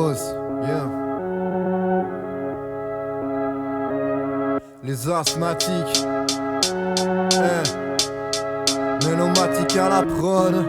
Boss, yeah. Les asthmatiques, Mélomatique à la prod.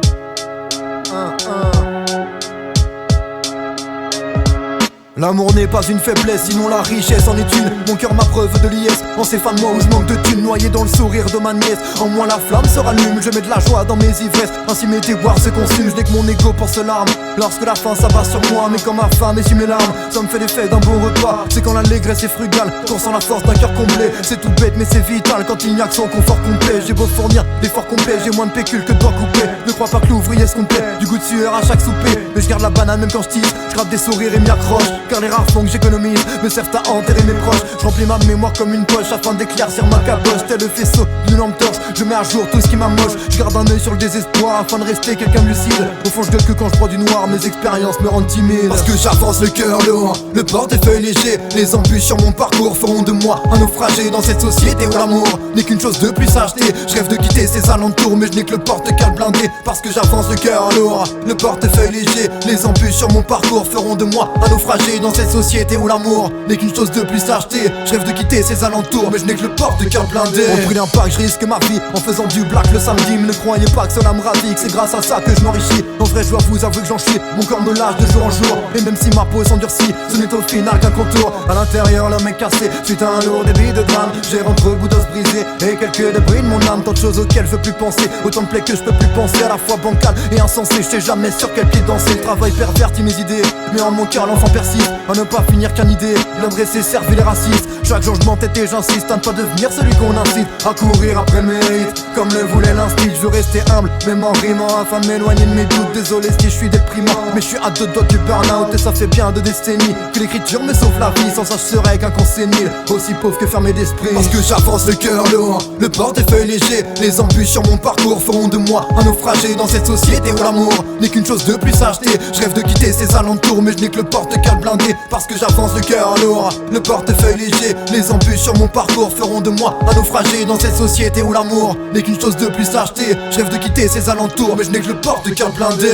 L'amour n'est pas une faiblesse, sinon la richesse en est une. Mon cœur m'a preuve de liesse, en ces fins de moi où je manque de thunes. Noyé dans le sourire de ma nièce, en moi la flamme se rallume. Je mets de la joie dans mes ivresses, ainsi mes déboires se consument. Je n'ai que mon ego pour ce larme, lorsque la faim s'abat sur moi. Mais quand ma femme essuie mes larmes, ça me fait l'effet d'un bon repas. C'est quand l'allégresse est frugale, qu'on sent la force d'un cœur comblé. C'est tout bête mais c'est vital, quand il n'y a que son confort complet. J'ai beau fournir l'effort complet, j'ai moins de pécule que de doigts coupés. Ne crois pas que l'ouvrier se complète, du goût de sueur à chaque souper. Mais je garde la banane même quand je tisse, je gratte des sourires et m'y accroche. Car les rares fonds que j'économise me servent à enterrer mes proches. Je remplis ma mémoire comme une poche afin d'éclaircir ma caboche. Tel le faisceau d'une lampe torche, je mets à jour tout ce qui m'amoche. Je garde un œil sur le désespoir afin de rester quelqu'un de lucide. Au fond je gueule que quand je prends du noir, mes expériences me rendent timide. Parce que j'avance le cœur lourd, le portefeuille léger. Les embûches sur mon parcours feront de moi un naufragé dans cette société où l'amour n'est qu'une chose de plus à acheter. Je rêve de quitter ces alentours mais je n'ai que le porte-cale blindé. Parce que j'avance le cœur lourd, le portefeuille léger. Les embûches sur mon parcours feront de moi un naufragé dans cette société où l'amour n'est qu'une chose de plus à acheter. Je rêve de quitter ces alentours mais je n'ai que le porte-cœur blindé. Au prix d'un pack je risque ma vie en faisant du black le samedi. Mais ne croyez pas que cela me ravit, que c'est grâce à ça que je m'enrichis. En vrai je dois vous avouer que j'en chie, mon corps me lâche de jour en jour. Et même si ma peau s'endurcit, ce n'est au final qu'un contour. À l'intérieur l'homme est cassé, suite à un lourd débit de drame. J'ai entre bouts d'os brisés et quelques débris de mon âme. Tant de choses auxquelles je veux plus penser, autant de plaies que je peux plus penser. À la fois bancal et insensé, je sais jamais sur quel pied danser. Le travail pervertit mes idées, mais en mon cœur l'enfant persiste. À ne pas finir qu'un idée, l'homme c'est servir les racistes. Chaque jour je m'entête et j'insiste à ne pas devenir celui qu'on incite à courir après le mérite, comme le voulait l'instinct. Je veux rester humble, même en rimant, afin de m'éloigner de mes doutes. Désolé si je suis déprimant, mais je suis à 2 doigts du burn-out. Et ça fait bien de décennies que l'écriture me sauve la vie. Sans ça je serais qu'un con sénile, aussi pauvre que fermé d'esprit. Parce que j'avance le cœur lourd, le portefeuille léger. Les embûches sur mon parcours feront de moi un naufragé dans cette société où l'amour n'est qu'une chose de plus à acheter. Je rêve de quitter ces alentours mais je n'ai que le porte-cale blindé. Parce que j'avance le cœur lourd, le portefeuille léger. Les embûches sur mon parcours feront de moi un naufragé dans cette société où l'amour n'est qu'une chose de plus à acheter. Je rêve de quitter ces alentours mais je n'ai que le porte-cœur blindé.